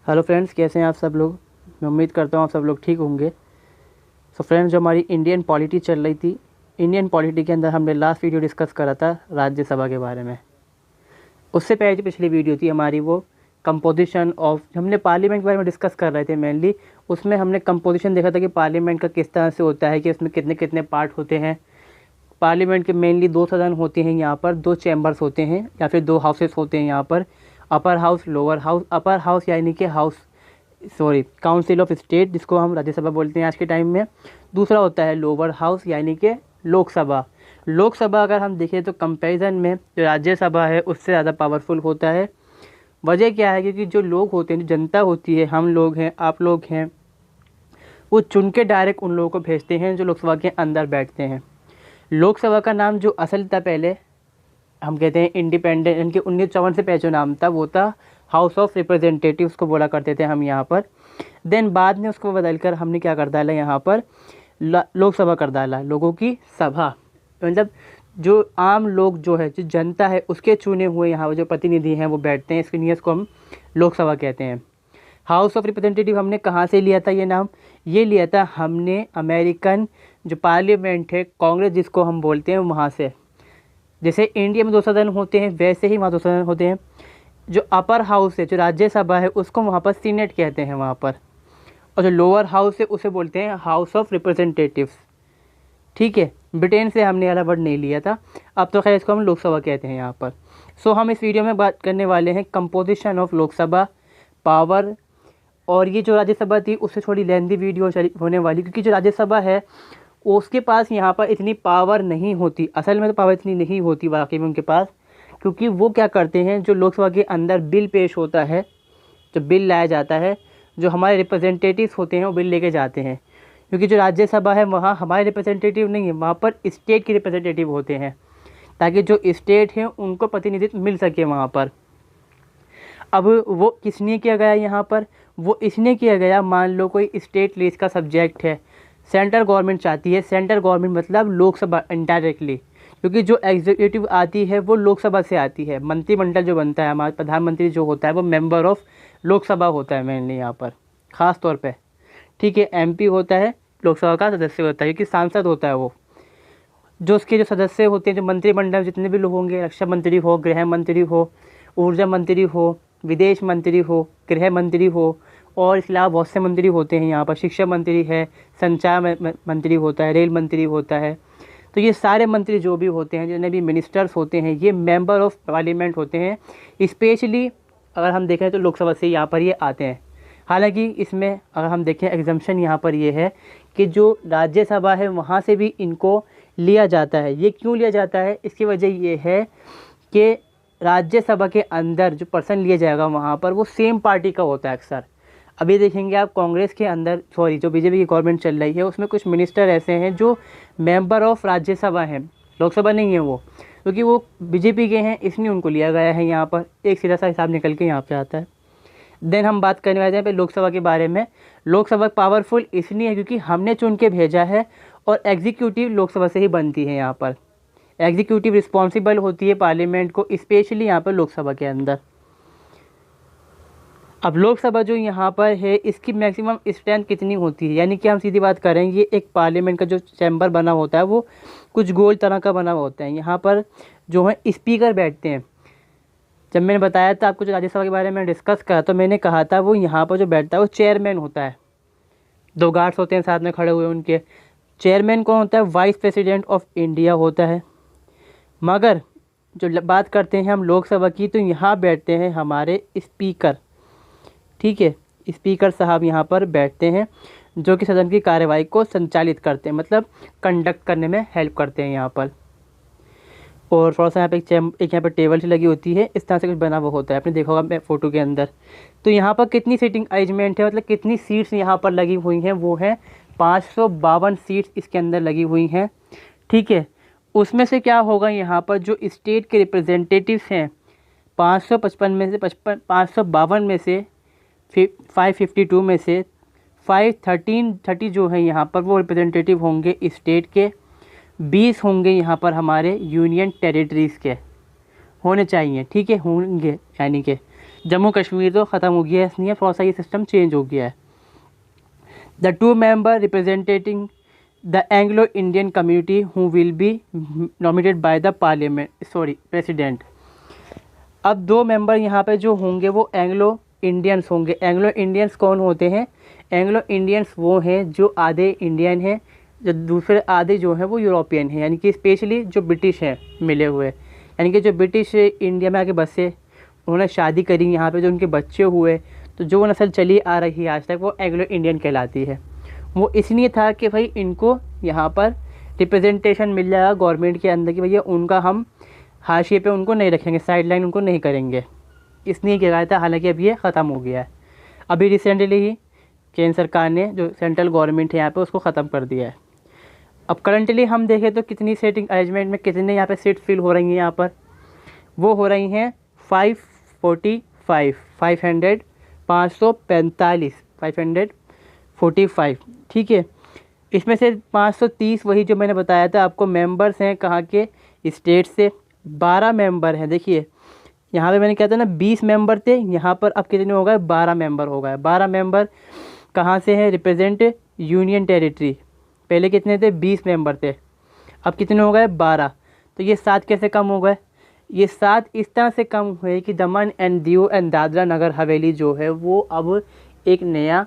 Hello friends, कैसे हैं आप सब लोग। मैं उम्मीद करता हूँ आप सब लोग ठीक होंगे। सो फ्रेंड्स, जो हमारी इंडियन पॉलिटी चल रही थी, इंडियन पॉलिटी के अंदर हमने लास्ट वीडियो डिस्कस करा था राज्यसभा के बारे में। उससे पहले जो पिछली वीडियो थी हमारी, वो कंपोजिशन ऑफ, हमने पार्लियामेंट के बारे में डिस्कस कर रहे थे मेनली। उसमें हमने कंपोजिशन देखा था कि पार्लियामेंट का किस तरह से होता है, कि उसमें कितने कितने पार्ट होते हैं। पार्लियामेंट के मेनली दो सदन होते हैं यहाँ पर, दो चैम्बर्स होते हैं या फिर दो हाउसेस होते हैं यहाँ पर, upper house, lower house. Upper house यानी कि काउंसिल ऑफ स्टेट, जिसको हम राज्यसभा बोलते हैं आज के टाइम में। दूसरा होता है लोअर हाउस यानी कि लोकसभा। लोकसभा अगर हम देखें तो कंपैरिजन में जो राज्यसभा है उससे ज़्यादा पावरफुल होता है। वजह क्या है, क्योंकि जो लोग होते हैं, जो जनता होती है, हम लोग हैं, आप लोग हैं, वो चुन के डायरेक्ट उन लोगों को भेजते हैं जो लोकसभा के अंदर बैठते हैं। लोकसभा का नाम जो असल था पहले, हम कहते हैं इंडिपेंडेंट, इनके 1954 से पहले जो नाम था वो था हाउस ऑफ रिप्रेजेंटेटिव्स को बोला करते थे हम यहाँ पर। देन बाद में उसको बदलकर हमने क्या कर डाला, यहाँ पर लोकसभा कर डाला, लोगों की सभा। मतलब जो आम लोग जो है, जो जनता है, उसके चुने हुए यहाँ जो प्रतिनिधि हैं वो बैठते हैं, इसके लिए इसको हम लोकसभा कहते हैं। हाउस ऑफ रिप्रेजेंटेटिव हमने कहाँ से लिया था ये नाम? ये लिया था हमने अमेरिकन जो पार्लियामेंट है, कांग्रेस जिसको हम बोलते हैं, वहाँ से। जैसे इंडिया में दो सदन होते हैं, वैसे ही वहाँ दो सदन होते हैं। जो अपर हाउस है, जो राज्यसभा है, उसको वहाँ पर सीनेट कहते हैं वहाँ पर। और जो लोअर हाउस है उसे बोलते हैं हाउस ऑफ रिप्रेजेंटेटिव्स। ठीक है, ब्रिटेन से हमने वाला वर्ड नहीं लिया था। अब तो खैर इसको हम लोकसभा कहते हैं यहाँ पर। सो हम इस वीडियो में बात करने वाले हैं कंपोजिशन ऑफ लोकसभा, पावर। और ये जो राज्यसभा थी उससे थोड़ी लेंथी वीडियो होने वाली, क्योंकि जो राज्यसभा है उसके पास यहाँ पर इतनी पावर नहीं होती। असल में तो पावर इतनी नहीं होती वाकई में उनके पास, क्योंकि वो क्या करते हैं, जो लोकसभा के अंदर बिल पेश होता है, जो बिल लाया जाता है, जो हमारे रिप्रेजेंटेटिव्स होते हैं वो बिल लेके जाते हैं। क्योंकि जो राज्यसभा है वहाँ हमारे रिप्रेजेंटेटिव नहीं है, वहाँ पर स्टेट के रिप्रेजेंटेटिव होते हैं, ताकि जो स्टेट हैं उनको प्रतिनिधित्व मिल सके वहाँ पर। अब वो किसने किया गया यहाँ पर? वो इसने किया गया, मान लो कोई स्टेट लिस्ट का सब्जेक्ट है, सेंट्रल गवर्नमेंट चाहती है, सेंट्रल गवर्नमेंट मतलब लोकसभा इनडायरेक्टली, क्योंकि जो एग्जीक्यूटिव आती है वो लोकसभा से आती है। मंत्रिमंडल जो बनता है, हमारा प्रधानमंत्री जो होता है वो मेंबर ऑफ लोकसभा होता है मेनली यहाँ पर, ख़ास तौर पे। ठीक है, एमपी होता है, लोकसभा का सदस्य होता है, क्योंकि सांसद होता है वो। जो उसके जो सदस्य होते हैं, जो मंत्रिमंडल जितने भी लोग होंगे, रक्षा मंत्री हो, गृह मंत्री हो, ऊर्जा मंत्री हो, विदेश मंत्री हो, गृह मंत्री हो, और इसके अलावा बहुत से मंत्री होते हैं यहाँ पर। शिक्षा मंत्री है, संचार मंत्री होता है, रेल मंत्री होता है। तो ये सारे मंत्री जो भी होते हैं, जितने भी मिनिस्टर्स होते हैं, ये मेंबर ऑफ पार्लियामेंट होते हैं। स्पेशली अगर हम देखें तो लोकसभा से यहाँ पर ये आते हैं। हालांकि इसमें अगर हम देखें एग्जम्पशन यहाँ पर ये है कि जो राज्यसभा है वहाँ से भी इनको लिया जाता है। ये क्यों लिया जाता है? इसकी वजह ये है कि राज्यसभा के अंदर जो पर्सन लिया जाएगा वहाँ पर वो सेम पार्टी का होता है अक्सर। अभी देखेंगे आप कांग्रेस के अंदर, जो बीजेपी की गवर्नमेंट चल रही है, उसमें कुछ मिनिस्टर ऐसे हैं जो मेंबर ऑफ राज्यसभा हैं, लोकसभा नहीं है वो, क्योंकि वो बीजेपी के हैं, इसलिए उनको लिया गया है यहाँ पर। एक सीधा सा हिसाब निकल के यहाँ पे आता है। देन हम बात करने वाले हैं पे लोकसभा के बारे में। लोकसभा पावरफुल इसलिए है क्योंकि हमने चुन के भेजा है, और एग्जीक्यूटिव लोकसभा से ही बनती है यहाँ पर। एग्जीक्यूटिव रिस्पॉन्सिबल होती है पार्लियामेंट को, स्पेशली यहाँ पर लोकसभा के अंदर। अब लोकसभा जो यहाँ पर है, इसकी मैक्सिमम स्ट्रेंथ कितनी होती है, यानी कि हम सीधी बात करेंगे, एक पार्लियामेंट का जो चैम्बर बना होता है वो कुछ गोल तरह का बना होता है। यहाँ पर जो है स्पीकर बैठते हैं। जब मैंने बताया था आपको जो राज्यसभा के बारे में डिस्कस करा, तो मैंने कहा था वो यहाँ पर जो बैठता है वो चेयरमैन होता है। दो गार्ड्स होते हैं साथ में खड़े हुए उनके। चेयरमैन कौन होता है? वाइस प्रेसिडेंट ऑफ इंडिया होता है। मगर जो बात करते हैं हम लोकसभा की, तो यहाँ बैठते हैं हमारे स्पीकर। ठीक है, स्पीकर साहब यहाँ पर बैठते हैं, जो कि सदन की कार्यवाही को संचालित करते हैं, मतलब कंडक्ट करने में हेल्प करते हैं यहाँ पर। और थोड़ा सा यहाँ पे एक यहाँ पर टेबल सी लगी होती है, इस तरह से कुछ बना हुआ होता है, आपने देखा होगा मैं फ़ोटो के अंदर। तो यहाँ पर कितनी सीटिंग अरेंजमेंट है, मतलब कितनी सीट्स यहाँ पर लगी हुई हैं, वो है 552 सीट्स इसके अंदर लगी हुई हैं। ठीक है, उसमें से क्या होगा, यहाँ पर जो स्टेट के रिप्रेजेंटेटिव्स हैं 555 में से 552 में से 552 में से 530 जो है यहाँ पर वो रिप्रेजेंटेटिव होंगे स्टेट के, 20 होंगे यहाँ पर हमारे यूनियन टेरिटरीज़ के होने चाहिए। ठीक है, होंगे, यानी कि जम्मू कश्मीर तो ख़त्म हो गया है, इसलिए थोड़ा सा ये सिस्टम चेंज हो गया है। The 2 member representing the Anglo Indian community who will be nominated by the president. अब 2 मेंबर यहाँ पे जो होंगे वो एंग्लो इंडियंस होंगे। एंग्लो इंडियंस कौन होते हैं? एंग्लो इंडियंस वो हैं जो आधे इंडियन हैं, जो दूसरे आधे जो हैं वो यूरोपियन हैं, यानी कि स्पेशली जो ब्रिटिश हैं मिले हुए, यानी कि जो ब्रिटिश इंडिया में आके बसे, उन्होंने शादी करी यहाँ पे, जो उनके बच्चे हुए, तो जो नस्ल चली आ रही है आज तक वो एंग्लो इंडियन कहलाती है। वो इसलिए था कि भाई इनको यहाँ पर रिप्रेजेंटेशन मिल जाएगा गवर्नमेंट के अंदर कि भैया उनका हम हाशिए पे उनको नहीं रखेंगे, साइडलाइन उनको नहीं करेंगे, इसलिए किया गया था। हालांकि अब ये ख़त्म हो गया है। अभी रिसेंटली ही केंद्र सरकार ने जो सेंट्रल गवर्नमेंट है यहाँ पे उसको ख़त्म कर दिया है। अब करंटली हम देखें तो कितनी सीटिंग अरेंजमेंट में कितने यहाँ पे सीट फिल हो रही हैं, यहाँ पर वो हो रही हैं 545, ठीक है। इसमें से 530 वही जो मैंने बताया था आपको मेंबर्स हैं कहाँ के, स्टेट से। 12 मेंबर हैं, देखिए यहाँ पे मैंने कहा था ना 20 मेंबर थे, यहाँ पर अब कितने हो गए, 12 मेंबर हो गए। 12 मेंबर कहाँ से हैं? Represent union territory. पहले कितने थे? 20 मेंबर थे, अब कितने हो गए? 12। तो ये 7 कैसे कम हो गए? ये 7 इस तरह से कम हुए कि दमन एंड दीव एंड दादरा नगर हवेली जो है वो अब एक नया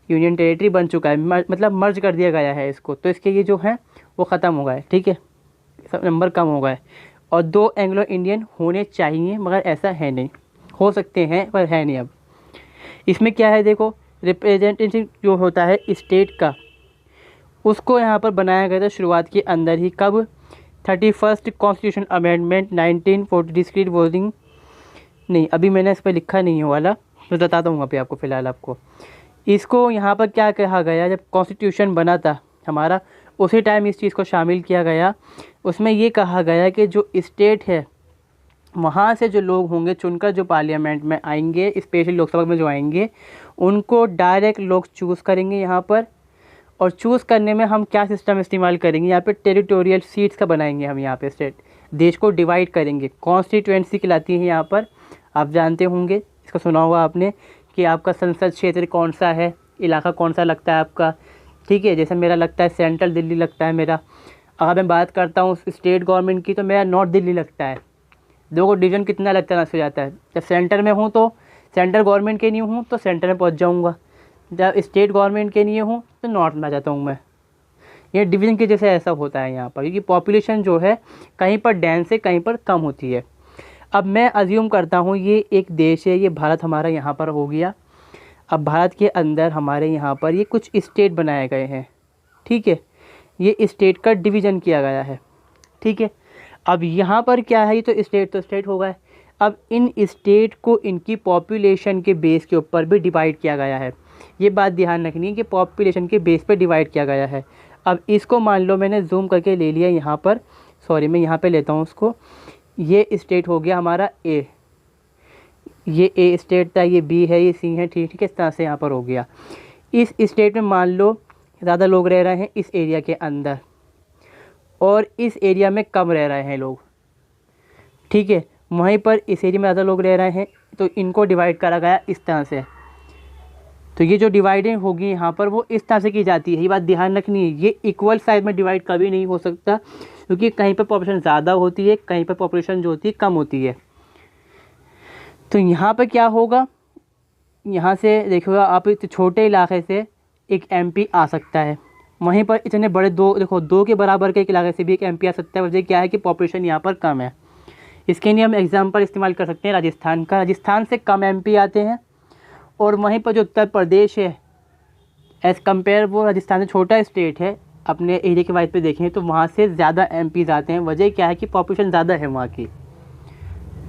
यूनियन टेरिटरी बन चुका है, मतलब मर्ज कर दिया गया है इसको, तो इसके ये जो हैं वो ख़त्म हो गए, ठीक है, सब नंबर कम हो गए। और 2 एंग्लो इंडियन होने चाहिए मगर ऐसा है नहीं, हो सकते हैं पर है नहीं। अब इसमें क्या है देखो, रिप्रेजेंटेटिव जो होता है स्टेट का, उसको यहाँ पर बनाया गया था शुरुआत के अंदर ही। कब? 31st कॉन्स्टिट्यूशन अमेंडमेंट 1940 वोटिंग नहीं, अभी मैंने इस पर लिखा नहीं है वाला, मैं बताता हूँ अभी आपको फ़िलहाल आपको। इसको यहाँ पर क्या कहा गया, जब कॉन्स्टिट्यूशन बना था हमारा उसी टाइम इस चीज़ को शामिल किया गया। उसमें ये कहा गया कि जो स्टेट है वहाँ से जो लोग होंगे चुनकर जो पार्लियामेंट में आएंगे, स्पेशली लोकसभा में जो आएंगे, उनको डायरेक्ट लोग चूज़ करेंगे यहाँ पर। और चूज़ करने में हम क्या सिस्टम इस्तेमाल करेंगे, यहाँ पे टेरिटोरियल सीट्स का बनाएंगे हम, यहाँ पे स्टेट देश को डिवाइड करेंगे। कॉन्स्टिट्यूएंसी कहलाती है यहाँ पर, आप जानते होंगे, इसका सुना होगा आपने कि आपका संसद क्षेत्र कौन सा है, इलाका कौन सा लगता है आपका, ठीक है। जैसे मेरा लगता है सेंट्रल दिल्ली लगता है मेरा। अगर मैं बात करता हूँ स्टेट गवर्नमेंट की तो मेरा नॉर्थ दिल्ली लगता है। देखो डिवीज़न कितना लगता है, हो जाता है। जब सेंटर में हूँ तो सेंट्रल गवर्नमेंट के नहीं हूँ तो सेंटर में पहुँच जाऊँगा, जब स्टेट गवर्नमेंट के लिए हूँ तो नॉर्थ में आ जाता हूँ मैं। ये डिवीज़न की जैसे ऐसा होता है यहाँ पर, क्योंकि पॉपुलेशन जो है कहीं पर डेंस है कहीं पर कम होती है। अब मैं अज्यूम करता हूँ ये एक देश है, ये भारत हमारा यहाँ पर हो गया। अब भारत के अंदर हमारे यहाँ पर ये कुछ स्टेट बनाए गए हैं, ठीक है, ये स्टेट का डिवीज़न किया गया है, ठीक है। अब यहाँ पर क्या है, ये तो स्टेट हो गए। अब इन स्टेट को इनकी पॉपुलेशन के बेस के ऊपर भी डिवाइड किया गया है। ये बात ध्यान रखनी है कि पॉपुलेशन के बेस पे डिवाइड किया गया है। अब इसको मान लो मैंने जूम करके ले लिया यहाँ पर, सॉरी मैं यहाँ पे लेता हूँ उसको। ये स्टेट हो गया हमारा ए, ये ए स्टेट था, ये बी है, ये सी है, ठीक है, इस तरह से यहाँ पर हो गया। इस स्टेट में मान लो ज़्यादा लोग रह रहे हैं इस एरिया के अंदर और इस एरिया में कम रह रहे हैं लोग, ठीक है। वहीं पर इस एरिया में ज़्यादा लोग रह रहे हैं तो इनको डिवाइड करा गया इस तरह से। तो ये जो डिवाइडिंग होगी यहाँ पर वो इस तरह से की जाती है, ये बात ध्यान रखनी है। ये इक्वल साइज में डिवाइड कभी नहीं हो सकता, क्योंकि कहीं पर पॉपुलेशन ज़्यादा होती है, कहीं पर पॉपुलेशन जो होती है कम होती है। तो यहाँ पर क्या होगा, यहाँ से देखिएगा आप, इतने छोटे इलाके से एक एमपी आ सकता है, वहीं पर इतने बड़े देखो 2 के बराबर के एक इलाके से भी एक एमपी आ सकता है। वजह क्या है कि पॉपुलेशन यहाँ पर कम है। इसके लिए हम एग्जांपल इस्तेमाल कर सकते हैं राजस्थान का। राजस्थान से कम एमपी आते हैं और वहीं पर जो उत्तर प्रदेश है एज़ कम्पेयर, वो राजस्थान से छोटा स्टेट है, अपने एरिया के वाइज पे देखें तो वहाँ से ज़्यादा एमपीज़ आते हैं। वजह क्या है कि पॉपुलेशन ज़्यादा है, वहाँ की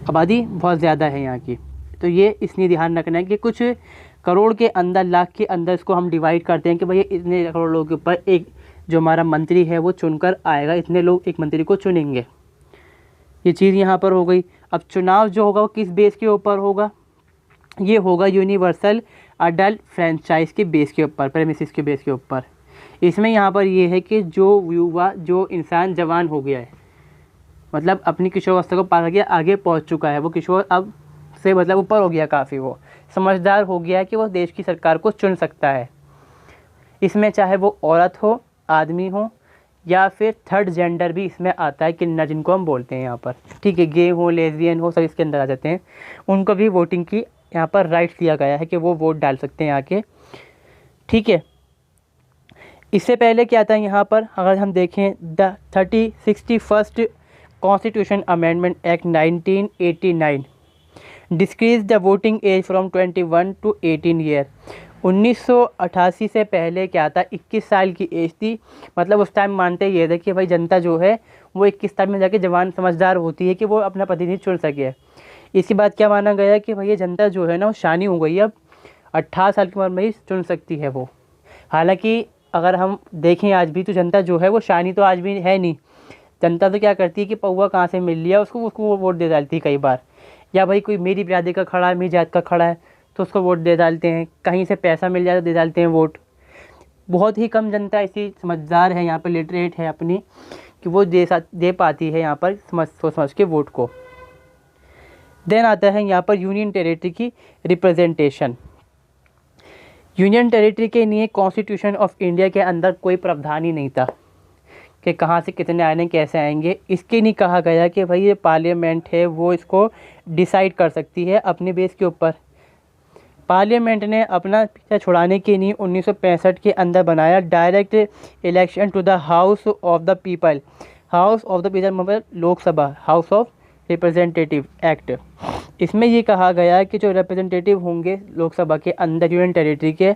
आबादी बहुत ज़्यादा है यहाँ की। तो ये इसलिए ध्यान रखना है कि कुछ करोड़ के अंदर, लाख के अंदर इसको हम डिवाइड करते हैं कि भाई इतने करोड़ लोगों के ऊपर एक जो हमारा मंत्री है वो चुनकर आएगा, इतने लोग एक मंत्री को चुनेंगे। ये चीज़ यहाँ पर हो गई। अब चुनाव जो होगा वो किस बेस के ऊपर होगा, ये होगा यूनिवर्सल अडल्ट फ्रेंचाइज के बेस के ऊपर, प्रेमिसेस के बेस के ऊपर। इसमें यहाँ पर ये है कि जो युवा, जो इंसान जवान हो गया है, मतलब अपनी किशोरावस्था को पार किया, आगे पहुँच चुका है, वो किशोर अब से मतलब ऊपर हो गया काफ़ी, वो समझदार हो गया कि वो देश की सरकार को चुन सकता है। इसमें चाहे वो औरत हो, आदमी हो, या फिर थर्ड जेंडर भी इसमें आता है, किन्नर जिनको हम बोलते हैं यहाँ पर, ठीक है, गे हो, लेस्बियन हो, सब इसके अंदर आ जाते हैं। उनको भी वोटिंग की यहाँ पर राइट्स दिया गया है कि वो वोट डाल सकते हैं आके, ठीक है। इससे पहले क्या था यहाँ पर, अगर हम देखें, the 61st constitution amendment act 1989 decrease the voting age from 21 to 18 year. 1988 से पहले क्या था, 21 साल की एज थी। मतलब उस टाइम मानते ये थे कि भाई जनता जो है वो 21 साल में जाके जवान समझदार होती है कि वो अपना प्रतिनिधि चुन सके। इसके बाद क्या माना गया कि भाई ये जनता जो है ना वो शानी हो गई, अब 18 साल की उम्र में ही चुन सकती है वो। हालांकि अगर हम देखें आज भी तो जनता जो है वो शानी तो आज भी है नहीं। जनता तो क्या करती है कि पौवा कहाँ से मिल लिया उसको वो वोट दे डालती है कई बार, या भाई कोई मेरी बिरादरी का खड़ा है, मेरी जात का खड़ा है तो उसको वोट दे डालते हैं, कहीं से पैसा मिल जाए तो दे डालते हैं वोट। बहुत ही कम जनता ऐसी समझदार है यहाँ पर, लिटरेट है अपनी, कि वो दे पाती है यहाँ पर समझ के वोट को। देन आता है यहाँ पर यूनियन टेरिटरी की रिप्रेजेंटेशन। यूनियन टेरिटरी के लिए कॉन्स्टिट्यूशन ऑफ इंडिया के अंदर कोई प्रावधान ही नहीं था कि कहाँ से कितने आने, कैसे आएंगे। इसके नहीं कहा गया कि भाई ये पार्लियामेंट है वो इसको डिसाइड कर सकती है अपने बेस के ऊपर। पार्लियामेंट ने अपना पीछा छुड़ाने के लिए 1965 के अंदर बनाया direct election to the house of the people. House of the people मतलब Lok Sabha, house of representative act. इसमें ये कहा गया कि जो रिप्रेजेंटेटिव होंगे लोकसभा के अंदर यूनियन टेरिटरी के,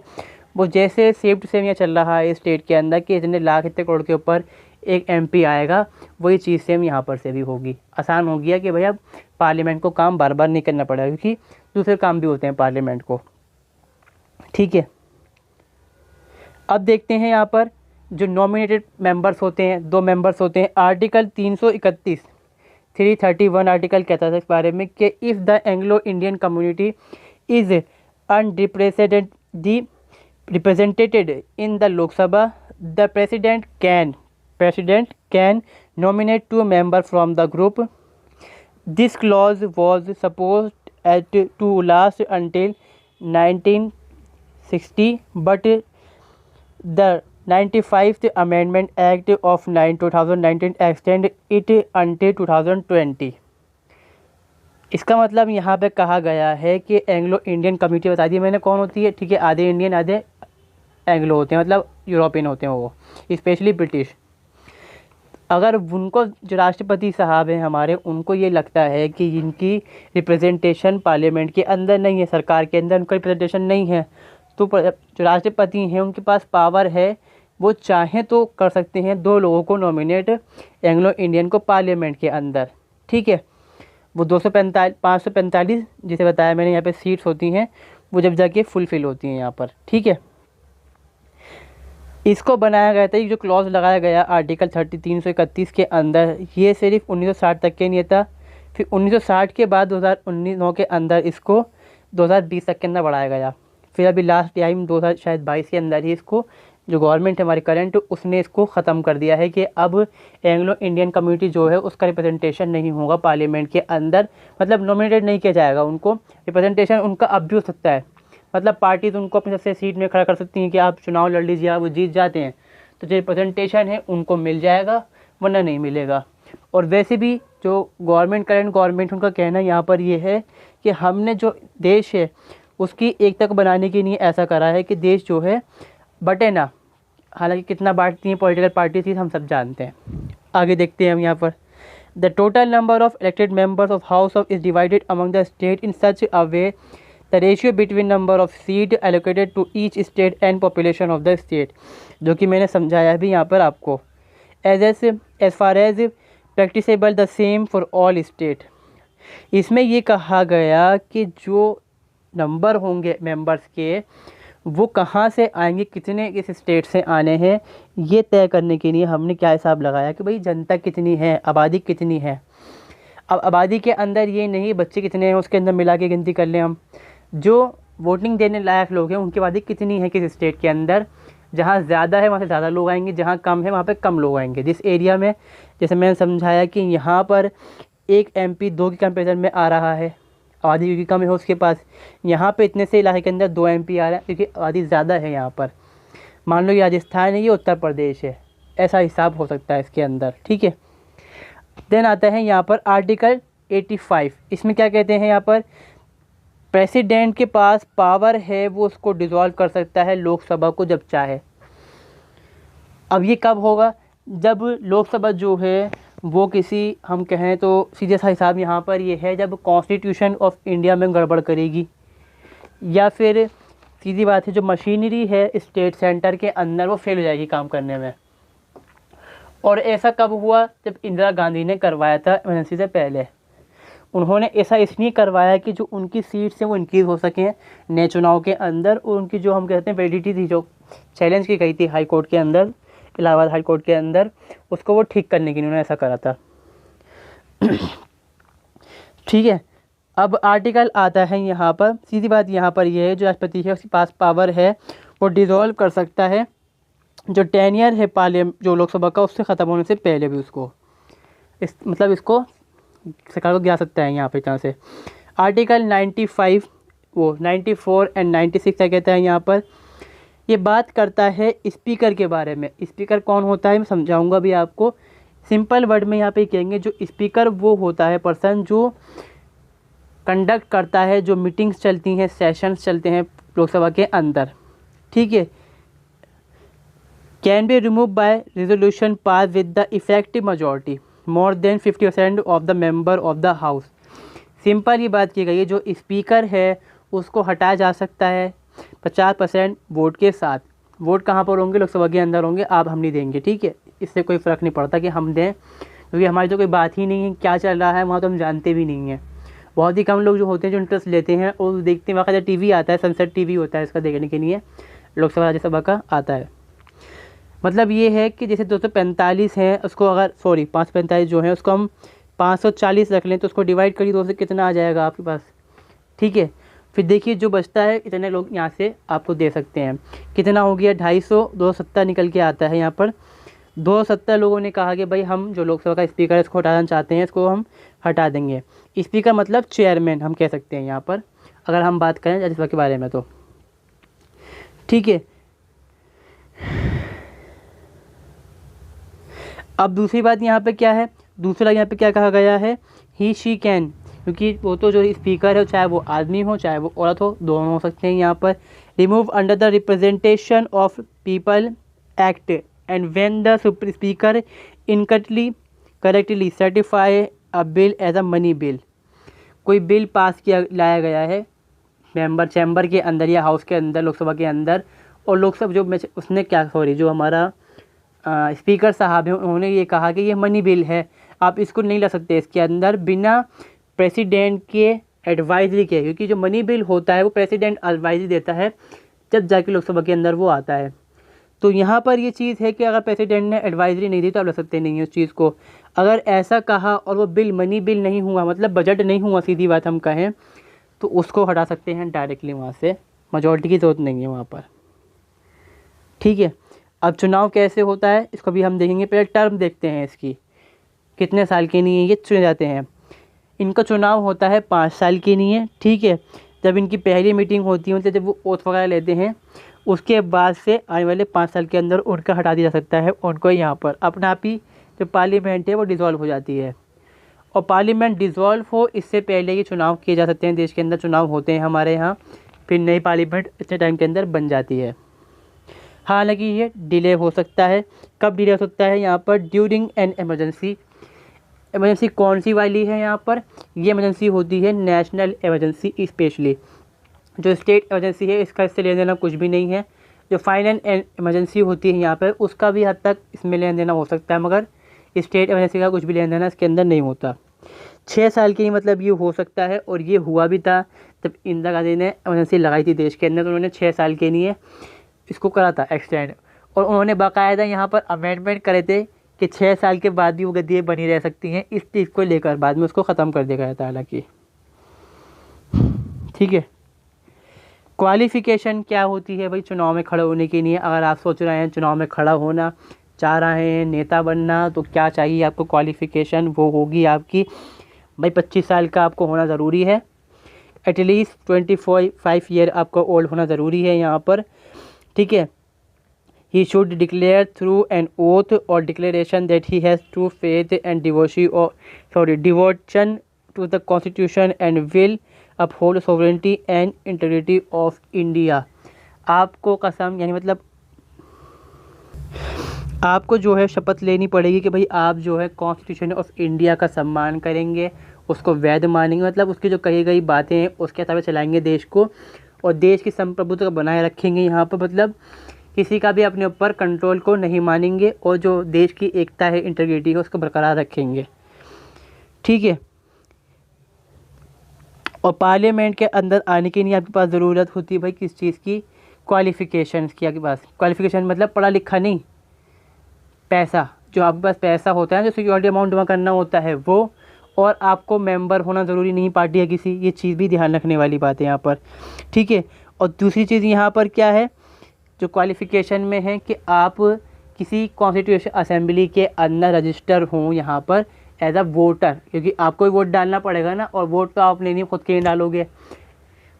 वो जैसे शिफ्ट से यहाँ चल रहा है स्टेट के अंदर कि इतने लाख इतने करोड़ के ऊपर एक एमपी आएगा, वही चीज़ सेम यहाँ पर से भी होगी। आसान हो गया कि भैया पार्लियामेंट को काम बार बार नहीं करना पड़ेगा, क्योंकि दूसरे काम भी होते हैं पार्लियामेंट को, ठीक है। अब देखते हैं यहाँ पर जो नॉमिनेटेड मेंबर्स होते हैं, 2 मेंबर्स होते हैं। आर्टिकल 331 आर्टिकल कहता था इस बारे में कि if the Anglo Indian community is represented in the Lok Sabha, the president can nominate 2 members from the group. This clause was supposed to last until 1960, but the 95th Amendment Act of 2019 extended it until 2020. इसका मतलब यहाँ पे कहा गया है कि Anglo Indian community, बता दी मैंने कौन होती है, ठीक है, आधे इंडियन आधे एंग्लो होते हैं, मतलब यूरोपियन होते हैं वो, स्पेशली ब्रिटिश। अगर उनको जो राष्ट्रपति साहब हैं हमारे, उनको ये लगता है कि इनकी रिप्रेजेंटेशन पार्लियामेंट के अंदर नहीं है, सरकार के अंदर उनका रिप्रेजेंटेशन नहीं है, तो जो राष्ट्रपति हैं उनके पास पावर है, वो चाहें तो कर सकते हैं 2 लोगों को नॉमिनेट एंग्लो इंडियन को पार्लियामेंट के अंदर, ठीक है। वो 545 जिसे बताया मैंने यहाँ पे सीट्स होती हैं, वो जब जाके फुलफिल होती हैं यहाँ पर, ठीक है। इसको बनाया गया था, ये जो क्लॉज लगाया गया आर्टिकल 331 के अंदर, ये सिर्फ 1960 तक के नहीं था। फिर 1960 के बाद 2019 के अंदर इसको 2020 तक के अंदर बढ़ाया गया। फिर अभी लास्ट टाइम 2022 के अंदर ही इसको जो गवर्नमेंट है हमारी करंट, उसने इसको ख़त्म कर दिया है कि अब एंग्लो इंडियन कम्युनिटी जो है उसका रिप्रेजेंटेशन नहीं होगा पार्लियामेंट के अंदर, मतलब नॉमिनेटेड नहीं किया जाएगा उनको। रिप्रेजेंटेशन उनका अब भी हो सकता है, मतलब पार्टी तो उनको अपनी सबसे सीट में खड़ा कर सकती हैं कि आप चुनाव लड़ लीजिए, आप वो जीत जाते हैं तो जो रिप्रेजेंटेशन है उनको मिल जाएगा, वरना नहीं मिलेगा। और वैसे भी जो करंट गवर्नमेंट उनका कहना यहाँ पर ये है कि हमने जो देश है उसकी एकता को बनाने के लिए ऐसा करा है कि देश जो है बटे ना। हालांकि कितना बांटती हैं पॉलिटिकल पार्टी थी हम सब जानते हैं। आगे देखते हैं हम यहाँ पर, the total number of elected members of house of is divided among the state in such a way the ratio between number of seat allocated to each state and population of the state, जो कि मैंने समझाया भी यहाँ पर आपको। As far as practicable the same for all state. इसमें ये कहा गया कि जो नंबर होंगे मेंबर्स के वो कहाँ से आएंगे, कितने इस स्टेट से आने हैं, ये तय करने के लिए हमने क्या हिसाब लगाया कि भाई जनता कितनी है, आबादी कितनी है। अब आबादी के अंदर ये नहीं बच्चे कितने हैं उसके अंदर मिला के गिनती कर लें हम, जो वोटिंग देने लायक लोग हैं उनकी आबादी कितनी है किस स्टेट के अंदर। जहाँ ज़्यादा है वहाँ से ज़्यादा लोग आएंगे, जहाँ कम है वहाँ पे कम लोग आएंगे। जिस एरिया में, जैसे मैंने समझाया कि यहाँ पर एक MP 2 के कंपेरिजन में आ रहा है, आबादी क्योंकि कम है उसके पास। यहाँ पे इतने से इलाके के अंदर 2 MP आ रहा है क्योंकि आबादी ज़्यादा है यहाँ पर। मान लो ये राजस्थान है, ये उत्तर प्रदेश है, ऐसा हिसाब हो सकता है इसके अंदर, ठीक है। देन आता है यहाँ पर आर्टिकल 85। इसमें क्या कहते हैं, यहाँ पर प्रेसिडेंट के पास पावर है, वो उसको डिसॉल्व कर सकता है लोकसभा को जब चाहे। अब ये कब होगा, जब लोकसभा जो है वो किसी, हम कहें तो सीधे सा हिसाब यहाँ पर ये है, जब कॉन्स्टिट्यूशन ऑफ इंडिया में गड़बड़ करेगी, या फिर सीधी बात है जो मशीनरी है स्टेट सेंटर के अंदर वो फेल हो जाएगी काम करने में। और ऐसा कब हुआ, जब इंदिरा गांधी ने करवाया था इमरजेंसी से पहले। उन्होंने ऐसा इसलिए करवाया कि जो उनकी सीट्स हैं वो इंक्रीज़ हो सकें नए चुनाव के अंदर, और उनकी जो हम कहते हैं वैलिडिटी थी, जो चैलेंज की गई थी हाई कोर्ट के अंदर, इलाहाबाद हाई कोर्ट के अंदर, उसको वो ठीक करने के लिए उन्होंने ऐसा करा था। ठीक है। अब आर्टिकल आता है यहाँ पर, सीधी बात यहाँ पर यह है, जो राष्ट्रपति है उसके पास पावर है, वो डिसॉल्व कर सकता है जो टेन्योर है जो लोकसभा का, उससे ख़त्म होने से पहले भी उसको मतलब इसको सरकार को गिरा सकता है यहाँ पे तरह से। आर्टिकल 95 वो 94 एंड 96 क्या कहता है यहाँ पर, ये बात करता है स्पीकर के बारे में। स्पीकर कौन होता है मैं समझाऊंगा भी आपको, सिंपल वर्ड में यहाँ पे कहेंगे। जो स्पीकर वो होता है पर्सन जो कंडक्ट करता है, जो मीटिंग्स चलती हैं, सेशंस चलते हैं लोकसभा के अंदर, ठीक है। Can be remove by resolution pass with the effective majority more than 50% of the member of the house. Simple ये बात की गई है, जो स्पीकर है उसको हटाया जा सकता है 50% वोट के साथ। वोट कहाँ पर होंगे, लोकसभा के अंदर होंगे, आप हम नहीं देंगे, ठीक है। इससे कोई फ़र्क नहीं पड़ता कि हम दें, क्योंकि हमारी तो कोई बात ही नहीं है, क्या चल रहा है वहाँ तो हम जानते भी नहीं हैं। बहुत ही कम लोग जो होते हैं जो इंटरेस्ट लेते हैं और देखते हैं। वहाँ टीवी आता है, सनसेट टीवी होता है इसका देखने के लिए, लोकसभा राज्यसभा का आता है। मतलब ये है कि जैसे 245 हैं उसको अगर 545 जो है उसको हम 540 रख लें तो उसको डिवाइड करिए 2 से, कितना आ जाएगा आपके पास, ठीक है। फिर देखिए जो बचता है इतने लोग यहाँ से आपको दे सकते हैं। कितना हो गया 250, 270 निकल के आता है यहाँ पर। 270 लोगों ने कहा कि भाई हम जो लोकसभा का स्पीकर है इसको हटाना चाहते हैं, इसको हम हटा देंगे। स्पीकर मतलब चेयरमैन हम कह सकते हैं यहाँ पर, अगर हम बात करें राज्यसभा के बारे में तो, ठीक है। अब दूसरी बात यहाँ पे क्या है, दूसरा यहाँ पे क्या कहा गया है, ही शी कैन, क्योंकि वो तो जो स्पीकर है चाहे वो आदमी हो चाहे वो औरत हो, दोनों हो सकते हैं यहाँ पर। Remove under the representation of people act and when the speaker correctly certify a bill as a money bill. कोई बिल पास लाया गया है चैम्बर के अंदर या हाउस के अंदर, लोकसभा के अंदर, और लोकसभा जो हमारा स्पीकर साहब हैं उन्होंने ये कहा कि ये मनी बिल है, आप इसको नहीं ला सकते इसके अंदर बिना प्रेसिडेंट के एडवाइजरी के, क्योंकि जो मनी बिल होता है वो प्रेसिडेंट एडवाइजरी देता है जब जाके लोकसभा के अंदर वो आता है। तो यहाँ पर ये चीज़ है कि अगर प्रेसिडेंट ने एडवाइजरी नहीं दी तो आप ला सकते नहीं है उस चीज़ को। अगर ऐसा कहा और वो बिल मनी बिल नहीं हुआ, मतलब बजट नहीं हुआ, सीधी बात हम कहें, तो उसको हटा सकते हैं डायरेक्टली वहाँ से, मेजॉरिटी की ज़रूरत नहीं है वहाँ पर, ठीक है। अब चुनाव कैसे होता है इसको भी हम देखेंगे। पहले टर्म देखते हैं इसकी, कितने साल के लिए ये चुने जाते हैं। इनका चुनाव होता है 5 साल के लिए, ठीक है। जब इनकी पहली मीटिंग होती है, जब वो ओथ वगैरह लेते हैं, उसके बाद से आने वाले 5 साल के अंदर उनका हटा दिया जा सकता है उनको। यहाँ पर अपना आप ही जो पार्लियामेंट है वो डिसॉल्व हो जाती है, और पार्लियामेंट डिसॉल्व हो इससे पहले ही चुनाव किए जा सकते हैं। देश के अंदर चुनाव होते हैं हमारे यहाँ, फिर नई पार्लियामेंट इतने टाइम के अंदर बन जाती है। हालांकि ये डिले हो सकता है। कब डिले हो सकता है यहाँ पर, ड्यूरिंग एन इमरजेंसी। इमरजेंसी कौन सी वाली है यहाँ पर, ये इमरजेंसी होती है नेशनल इमरजेंसी। स्पेशली जो स्टेट इमरजेंसी है इसका इससे लेन देना कुछ भी नहीं है। जो फाइनल इमरजेंसी होती है यहाँ पर उसका भी हद तक इसमें लेन देना हो सकता है, मगर स्टेट इमरजेंसी का कुछ भी लेन देना इसके अंदर नहीं होता। 6 साल के लिए मतलब ये हो सकता है, और ये हुआ भी था जब इंदिरा गांधी ने इमरजेंसी लगाई थी देश के अंदर, तो उन्होंने 6 साल के लिए इसको करा था एक्सटेंड, और उन्होंने बाकायदा यहाँ पर अमेंडमेंट करे थे कि 6 साल के बाद भी वो गद्दियाँ बनी रह सकती हैं। इस चीज़ को लेकर बाद में उसको ख़त्म कर दिया गया था हालांकि, ठीक है। क्वालिफ़िकेशन क्या होती है भाई चुनाव में खड़े होने के लिए? अगर आप सोच रहे हैं चुनाव में खड़ा होना चाह रहे हैं, नेता बनना, तो क्या चाहिए आपको क्वालिफ़िकेशन? वो होगी आपकी भाई 25 साल का आपको होना ज़रूरी है। एटलीस्ट 25 ईयर आपका ओल्ड होना ज़रूरी है यहाँ पर, ठीक है। He should declare through an oath or declaration that he has true faith and devotion to the constitution and will uphold sovereignty and integrity of India. आपको कसम यानी मतलब आपको जो है शपथ लेनी पड़ेगी कि भाई आप जो है कॉन्स्टिट्यूशन ऑफ इंडिया का सम्मान करेंगे, उसको वैध मानेंगे, मतलब उसकी जो कही गई बातें हैं उसके हिसाब से चलाएंगे देश को, और देश की संप्रभुत्व को बनाए रखेंगे यहाँ पर, मतलब किसी का भी अपने ऊपर कंट्रोल को नहीं मानेंगे, और जो देश की एकता है, इंटीग्रिटी है, उसको बरकरार रखेंगे, ठीक है। और पार्लियामेंट के अंदर आने के लिए आपके पास ज़रूरत होती है भाई किस चीज़ की, क्वालिफ़िकेशंस की। आपके पास क्वालिफ़िकेशन मतलब पढ़ा लिखा नहीं, पैसा, जो आपके पास पैसा होता है, जो सिक्योरिटी अमाउंट जमा करना होता है वो, और आपको मेंबर होना ज़रूरी नहीं पार्टी या किसी, ये चीज़ भी ध्यान रखने वाली बात है यहाँ पर, ठीक है। और दूसरी चीज़ यहाँ पर क्या है जो क्वालिफ़िकेशन में है कि आप किसी कॉन्स्टिट्यूशन असेंबली के अंदर रजिस्टर हों यहाँ पर एज अ वोटर, क्योंकि आपको ही वोट डालना पड़ेगा ना, और वोट तो आप अपने नहीं खुद के नहीं डालोगे,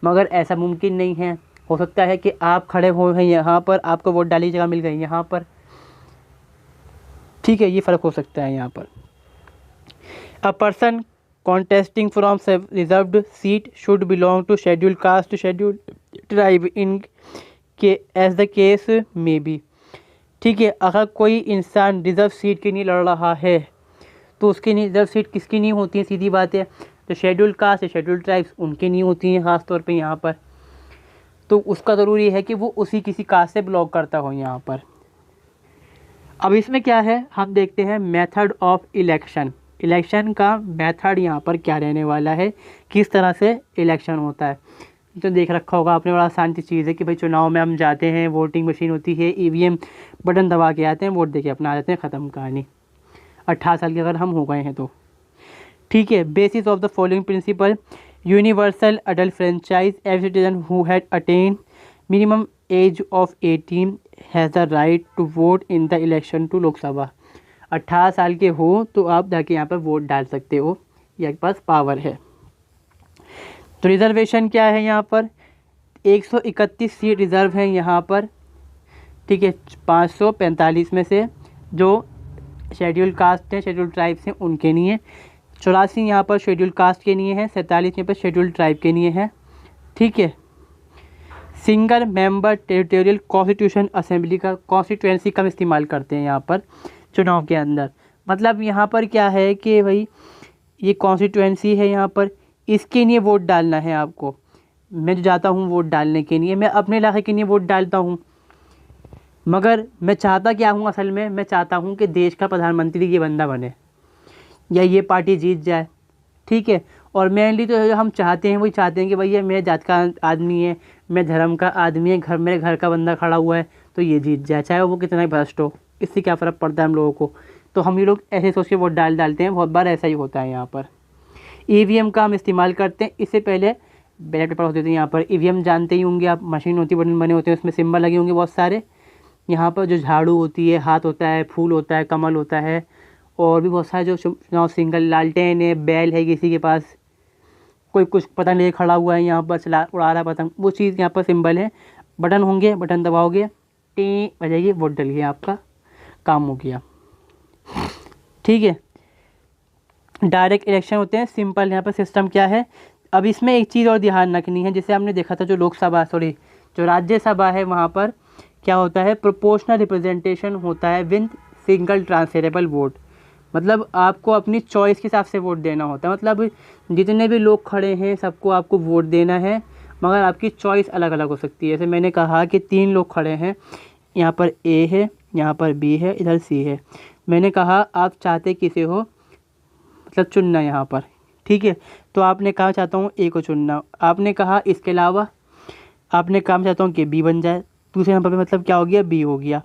मगर ऐसा मुमकिन नहीं है। हो सकता है कि आप खड़े हो हैं यहाँ पर, आपको वोट डाली जगह मिल गई यहाँ पर, ठीक है, ये फ़र्क हो सकता है यहाँ पर। A person contesting from reserved seat should belong to scheduled caste, scheduled tribe in के as the case may be, ठीक है। अगर कोई इंसान रिजर्व सीट के लिए लड़ रहा है तो उसकी नहीं, रिजर्व सीट किसकी नहीं होती है, सीधी बात है, तो शेड्यूल्ड कास्ट या शेड्यूल्ड ट्राइब्स उनकी नहीं होती हैं ख़ास तौर पे यहाँ पर, तो उसका ज़रूरी है कि वो उसी किसी कास्ट से बिलोंग करता हो यहाँ पर। अब इसमें क्या है, हम देखते हैं मेथड ऑफ इलेक्शन। इलेक्शन का मेथड यहाँ पर क्या रहने वाला है, किस तरह से इलेक्शन होता है, तो देख रखा होगा आपने, बड़ा आसान सी चीज़ है कि भाई चुनाव में हम जाते हैं, वोटिंग मशीन होती है, ईवीएम बटन दबा के आते हैं, वोट दे के अपना आ जाते हैं, ख़त्म कहानी। 18 साल के अगर हम हो गए हैं तो, ठीक है। Basis of the following principle, universal adult franchise, every citizen who had attain minimum age of 18 has the right to vote in the election to Lok Sabha. 18 साल के हो तो आप जाके यहाँ पर वोट डाल सकते हो, ये आपके पास पावर है। तो रिजर्वेशन क्या है यहाँ पर, 131 सीट रिज़र्व हैं यहाँ पर, ठीक है। 545 में से जो शेड्यूल कास्ट हैं, शेड्यूल ट्राइब्स हैं, उनके लिए 84 यहाँ पर शेड्यूल कास्ट के लिए हैं, 47 यहाँ पर शेड्यूल ट्राइब के लिए हैं, ठीक है। Single member territorial constitution assembly का कॉन्स्टिट्यूएंसी का इस्तेमाल करते हैं यहाँ पर चुनाव के अंदर। मतलब यहाँ पर क्या है कि भाई ये कॉन्स्टिट्यूएंसी है यहाँ पर, इसके लिए वोट डालना है आपको। मैं जो जाता हूँ वोट डालने के लिए, मैं अपने इलाके के लिए वोट डालता हूँ, मगर मैं चाहता क्या हूँ असल में, मैं चाहता हूँ कि देश का प्रधानमंत्री ये बंदा बने या ये पार्टी जीत जाए, ठीक है। और मेनली तो जो हम चाहते हैं वही चाहते हैं कि भैया मेरे जात का आदमी है, मेरे धर्म का आदमी है, मेरे घर का बंदा खड़ा हुआ है तो ये जीत जाए, चाहे वो कितना ही भ्रष्ट हो, इससे क्या फ़र्क पड़ता है हम लोगों को। तो हम ये लोग ऐसे सोच के वोट डालते हैं, बहुत बार ऐसा ही होता है यहाँ पर। ईवीएम का हम इस्तेमाल करते हैं, इससे पहले बैलेट पेपर होते थे यहाँ पर। ईवीएम जानते ही होंगे आप, मशीन होती है, बटन बने होते हैं, उसमें सिंबल लगे होंगे बहुत सारे। यहाँ पर जो झाड़ू होती है, हाथ होता है, फूल होता है, कमल होता है, और भी बहुत सारे जो चुनाव सिंगल लालटेन है, बैल है किसी के पास, कोई कुछ पतंग लेके खड़ा हुआ है यहाँ पर, चला उड़ा रहा पतंग, वो चीज़ यहाँ पर सिंबल है। बटन होंगे, बटन दबाओगे, टी बजाइए, वोट डलिए, आपका काम हो गया, ठीक है। डायरेक्ट इलेक्शन होते हैं, सिंपल। यहाँ पर सिस्टम क्या है, अब इसमें एक चीज़ और ध्यान रखनी है, जैसे हमने देखा था जो राज्यसभा है वहाँ पर क्या होता है, प्रोपोर्शनल रिप्रेजेंटेशन होता है विद सिंगल ट्रांसफरेबल वोट। मतलब आपको अपनी चॉइस के हिसाब से वोट देना होता है, मतलब जितने भी लोग खड़े हैं सबको आपको वोट देना है, मगर आपकी चॉइस अलग अलग हो सकती है। जैसे मैंने कहा कि 3 लोग खड़े हैं, यहाँ पर ए है, यहाँ पर बी है, इधर सी है। मैंने कहा आप चाहते किसे हो, मतलब चुनना यहाँ पर, ठीक है। तो आपने कहा चाहता हूँ ए को चुनना, आपने कहा इसके अलावा आपने कहा चाहता हूँ कि बी बन जाए, दूसरे नंबर पे मतलब क्या हो गया, बी हो गया,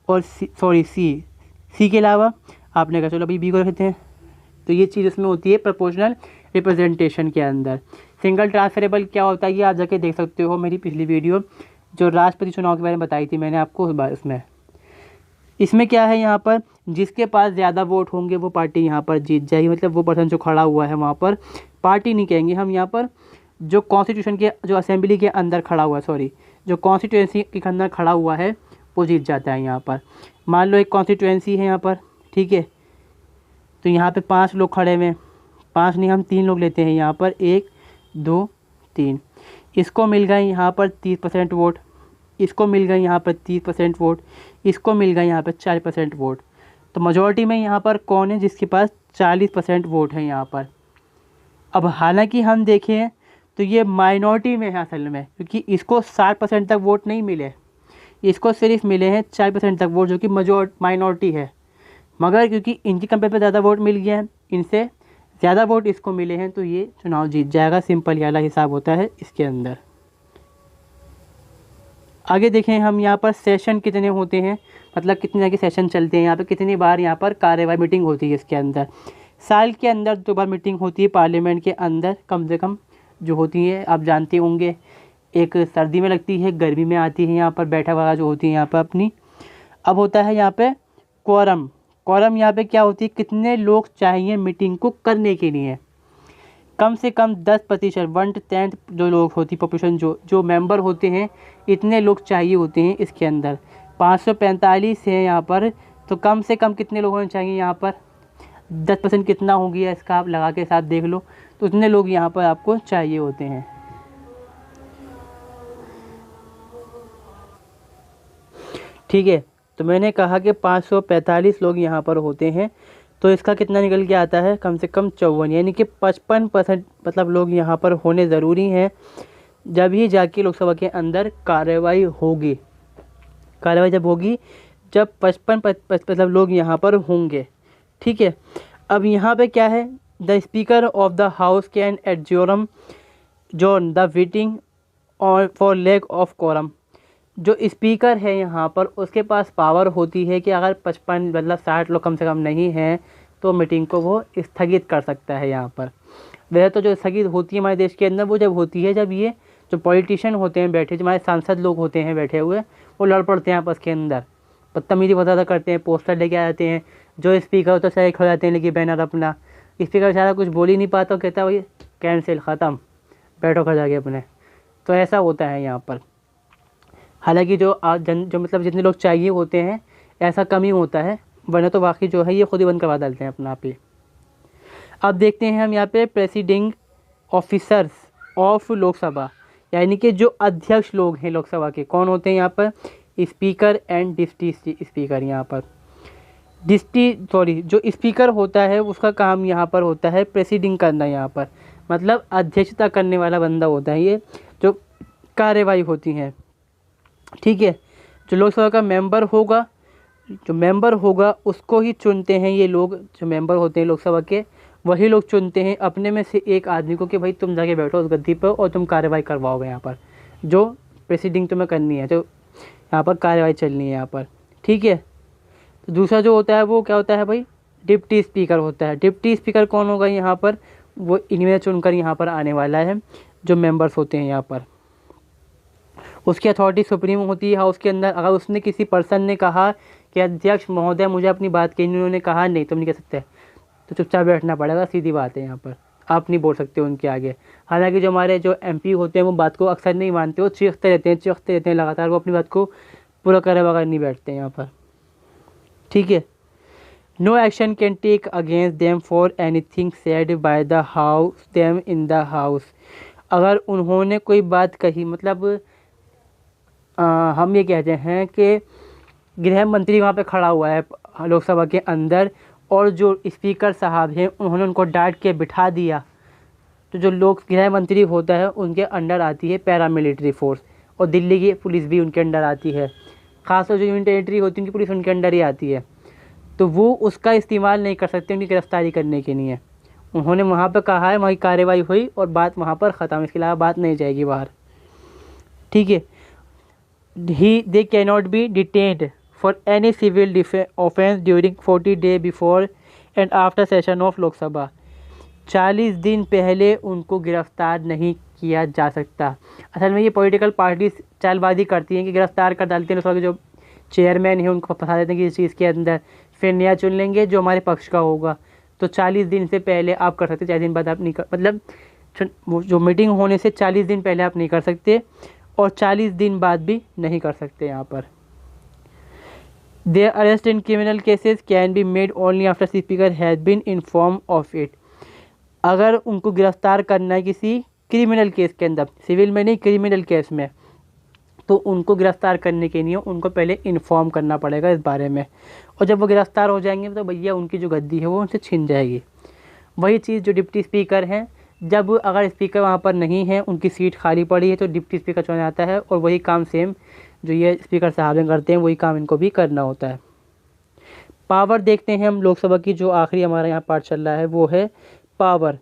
और सी के अलावा आपने कहा चलो अभी बी को रखते हैं। तो ये चीज़ इसमें होती है प्रोपोर्शनल रिप्रेजेंटेशन के अंदर। सिंगल ट्रांसफरेबल क्या होता है, ये आप जाके देख सकते हो मेरी पिछली वीडियो जो राष्ट्रपति चुनाव के बारे में बताई थी मैंने आपको उसमें। इसमें क्या है, यहाँ पर जिसके पास ज़्यादा वोट होंगे वो पार्टी यहाँ पर जीत जाएगी, मतलब वो पर्सन जो खड़ा हुआ है वहाँ पर, पार्टी नहीं कहेंगे हम यहाँ पर, जो कॉन्स्टिट्यूशन के जो असेंबली के अंदर खड़ा हुआ है, सॉरी, जो कॉन्स्टिट्यूएंसी के अंदर खड़ा हुआ है वो जीत जाता है यहाँ पर। मान लो एक कॉन्स्टिट्यूएंसी है यहाँ पर, ठीक है, तो यहाँ पे 5 लोग खड़े हुए हैं, 5 नहीं हम 3 लोग लेते हैं यहाँ पर, 1 2 3। इसको मिल गए यहाँ पर 30% वोट, इसको मिल गए यहाँ पर 30% वोट, इसको मिल गए यहाँ पर 40% वोट। तो मेजॉरिटी में यहाँ पर कौन है जिसके पास 40% वोट है यहाँ पर। अब हालांकि हम देखें तो ये माइनॉरिटी में है असल में, क्योंकि इसको 60% तक वोट नहीं मिले, इसको सिर्फ मिले हैं 40% तक वोट, जो कि माइनॉरिटी है। मगर क्योंकि इनकी कंपेयर पे ज़्यादा वोट मिल गया है, इनसे ज़्यादा वोट इसको मिले हैं, तो ये चुनाव जीत जाएगा। सिंपल वाला हिसाब होता है इसके अंदर। आगे देखें हम यहाँ पर सेशन कितने होते हैं, मतलब कितने तरह के सेशन चलते हैं यहाँ पर, कितनी बार यहाँ पर कार्यवाही मीटिंग होती है इसके अंदर। साल के अंदर 2 बार मीटिंग होती है पार्लियामेंट के अंदर, कम से कम जो होती है आप जानते होंगे, एक सर्दी में लगती है, गर्मी में आती है यहाँ पर बैठक वगैरह जो होती है यहाँ पर अपनी। अब होता है यहाँ पे क्वारम। क्वारम यहाँ पे क्या होती है, कितने लोग चाहिए मीटिंग को करने के लिए। कम से कम 10%, 1/10 जो लोग होती पॉपुलेशन, जो मेंबर होते हैं, इतने लोग चाहिए होते हैं इसके अंदर। 545 है यहाँ पर, तो कम से कम कितने लोग होने चाहिए यहाँ पर, 10% कितना हो गया इसका आप लगा के साथ देख लो, तो उतने लोग यहाँ पर आपको चाहिए होते हैं। ठीक है, तो मैंने कहा कि 545 लोग यहाँ पर होते हैं, तो इसका कितना निकल के आता है, कम से कम 54, यानी कि 55% मतलब लोग यहाँ पर होने ज़रूरी हैं, जब ही जाके लोकसभा के अंदर कार्रवाई होगी। कार्रवाई जब होगी जब 55 मतलब लोग यहाँ पर होंगे। ठीक है, अब यहाँ पे क्या है, the speaker of the house can adjourn the meeting और फॉर लैक ऑफ कोरम। जो स्पीकर है यहाँ पर उसके पास पावर होती है कि अगर 55 मतलब 60 लोग कम से कम नहीं हैं तो मीटिंग को वो स्थगित कर सकता है यहाँ पर। वैसे तो जो स्थगित होती है हमारे देश के अंदर वो जब होती है जब ये जो पॉलिटिशियन होते हैं बैठे, जो हमारे सांसद लोग होते हैं बैठे हुए, वो लड़ पड़ते हैं आपस के अंदर, बदतमीजी वगैरह करते हैं, पोस्टर लेके आ जाते हैं। जो स्पीकर होता है सारे खड़े जाते हैं लेके बैनर अपना, स्पीकर बेचारा कुछ बोल ही नहीं पाता, कहता है भाई कैंसिल, ख़त्म, बैठो खड़ा जाके अपने। तो ऐसा होता है यहाँ पर। हालांकि जो मतलब जितने लोग चाहिए होते हैं ऐसा कम ही होता है, वरना तो बाकी जो है ये खुद ही बंद करवा डालते हैं अपना आप ही। अब देखते हैं हम यहाँ पे प्रेसिडिंग ऑफिसर्स ऑफ लोकसभा, यानी कि जो अध्यक्ष लोग हैं लोकसभा के, कौन होते हैं यहाँ पर, स्पीकर एंड डिप्टी स्पीकर। यहाँ पर जो स्पीकर होता है उसका काम यहाँ पर होता है प्रेसिडिंग करना, यहाँ पर मतलब अध्यक्षता करने वाला बंदा होता है ये, जो कार्यवाही होती है। ठीक है, जो लोकसभा का मेंबर होगा उसको ही चुनते हैं ये लोग, जो मेंबर होते हैं लोकसभा के वही लोग चुनते हैं अपने में से एक आदमी को कि भाई तुम जाके बैठो उस गद्दी पर और तुम कार्रवाई करवाओगे यहाँ पर, जो प्रेसिडिंग तुम्हें करनी है, जो यहाँ पर कार्रवाई चलनी है यहाँ पर। ठीक है, तो दूसरा जो होता है वो क्या होता है भाई, डिप्टी स्पीकर होता है। डिप्टी स्पीकर कौन होगा यहाँ पर, वो इनमें चुनकर यहाँ पर आने वाला है, जो मेंबर्स होते हैं यहाँ पर। उसकी अथॉरिटी सुप्रीम होती है हाउस के अंदर। अगर उसने किसी पर्सन ने कहा कि अध्यक्ष महोदय मुझे अपनी बात कहनी, उन्होंने कहा नहीं तुम नहीं कह सकते, तो चुपचाप बैठना पड़ेगा, सीधी बात है यहाँ पर, आप नहीं बोल सकते उनके आगे। हालांकि जो हमारे जो एमपी होते हैं वो बात को अक्सर नहीं मानते, वो चीखते रहते हैं लगातार, वो अपनी बात को पूरा करे बगैर नहीं बैठते हैं यहाँ पर। ठीक है, no action can take against them for anything said by the house them in the house. अगर उन्होंने कोई बात कही, मतलब हम ये कहते हैं कि गृह मंत्री वहाँ पे खड़ा हुआ है लोकसभा के अंदर और जो स्पीकर साहब हैं उन्होंने उनको डांट के बिठा दिया, तो जो लोग गृह मंत्री होता है उनके अंडर आती है पैरामिलिट्री फोर्स, और दिल्ली की पुलिस भी उनके अंडर आती है, ख़ासतौर जो यूनियन टेरिटरी होती है उनकी पुलिस उनके अंडर ही आती है। तो वो उसका इस्तेमाल नहीं कर सकते उनकी गिरफ्तारी करने के लिए। उन्होंने वहाँ पर कहा है, वहीं कार्रवाई हुई और बात वहाँ पर ख़त्म, इसके अलावा बात नहीं जाएगी बाहर। ठीक है, they cannot be detained for any civil offense during 40 days before and after session of लोक सभा। 40 दिन पहले उनको गिरफ्तार नहीं किया जा सकता। असल में ये पॉलिटिकल पार्टी चालबाजी करती हैं कि गिरफ्तार कर डालते हैं लोकसभा के जो चेयरमैन हैं, उनको फंसा देते हैं कि इस चीज़ के अंदर, फिर नया चुन लेंगे जो हमारे पक्ष का होगा। तो 40 दिन से पहले आप कर सकते, 4 दिन बाद आप नहीं कर, मतलब जो मीटिंग होने से 40 दिन पहले आप नहीं कर सकते और 40 दिन बाद भी नहीं कर सकते। यहाँ पर there arrest in criminal cases can be made only after speaker has been inform of it. अगर उनको गिरफ्तार करना है किसी क्रिमिनल केस के अंदर, सिविल में नहीं क्रिमिनल केस में, तो उनको गिरफ्तार करने के लिए उनको पहले इन्फॉर्म करना पड़ेगा इस बारे में। और जब वो गिरफ्तार हो जाएंगे तो भैया उनकी जो गद्दी है वो उनसे छिन जाएगी। वही चीज़ जो डिप्टी स्पीकर हैं, जब अगर स्पीकर वहाँ पर नहीं है, उनकी सीट खाली पड़ी है, तो डिप्टी स्पीकर चुना जाता है और वही काम सेम जो ये स्पीकर साहब करते हैं वही काम इनको भी करना होता है। पावर देखते हैं हम लोकसभा की, जो आखिरी हमारा यहाँ पार्ट चल रहा है वो है पावर।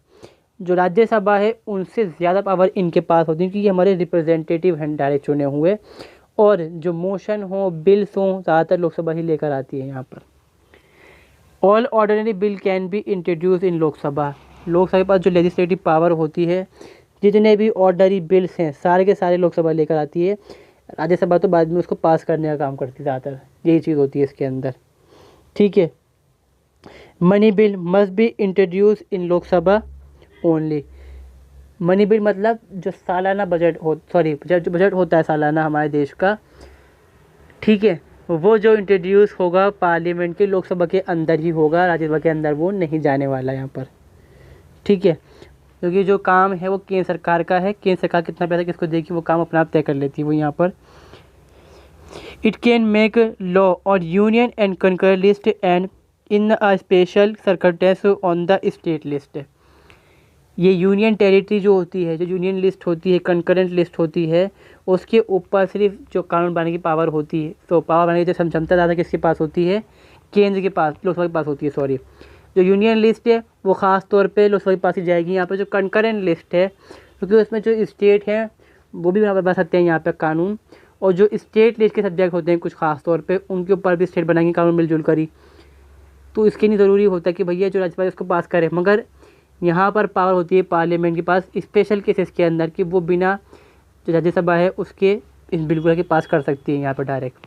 जो राज्यसभा है उनसे ज़्यादा पावर इनके पास होती है क्योंकि ये हमारे रिप्रेजेंटेटिव हैं डायरेक्ट चुने हुए, और जो मोशन हो बिल्स हो ज़्यादातर लोकसभा ही लेकर आती है। यहाँ पर all ordinary bill can be introduce in Lok Sabha. Lok Sabha के पास जो लेजिस्लेटिव पावर होती है, जितने भी ऑर्डनरी बिल्स हैं सारे के सारे लोकसभा लेकर आती है। राज्यसभा तो बाद में उसको पास करने का काम करती है, ज़्यादातर यही चीज़ होती है इसके अंदर। ठीक है, money bill must be introduce in Lok Sabha only. Money bill मतलब जो सालाना बजट हो, सॉरी जो बजट होता है सालाना हमारे देश का, ठीक है, वो जो इंट्रोड्यूस होगा पार्लियामेंट के लोकसभा के अंदर ही होगा, राज्यसभा के अंदर वो नहीं जाने वाला यहाँ पर। ठीक है, क्योंकि जो काम है वो केंद्र सरकार का है, केंद्र सरकार कितना पैसा किसको देगी वो काम अपने आप तय कर लेती है वो यहाँ पर। इट कैन मेक लॉ और union and concurrent list and in a special circumstances on the state list. ये यूनियन टेरिटरी जो होती है, जो यूनियन लिस्ट होती है, कंकरेंट लिस्ट होती है, उसके ऊपर सिर्फ जो कानून बनाने की पावर होती है, तो पावर बनाने की जो क्षमता ज़्यादा किसके पास होती है, केंद्र के पास, लोकसभा के पास होती है। सॉरी, जो यूनियन लिस्ट है वो ख़ास तौर पे लोकसभा के पास ही जाएगी। यहाँ पर जो कंकरेंट लिस्ट है, क्योंकि उसमें जो स्टेट हैं वो भी यहाँ पर बना सकते हैं यहाँ पर कानून, और जो स्टेट लिस्ट के सब्जेक्ट होते हैं कुछ ख़ास तौर पे उनके ऊपर भी स्टेट बनाएंगे कानून मिलजुल कर ही। तो इसके लिए ज़रूरी होता है कि भैया जो राज्यसभा उसको पास करे, मगर यहाँ पर पावर होती है पार्लियामेंट के पास स्पेशल केसेस के अंदर कि वो बिना जो राज्यसभा है उसके इस बिल को के पास कर सकती है यहाँ पर डायरेक्ट,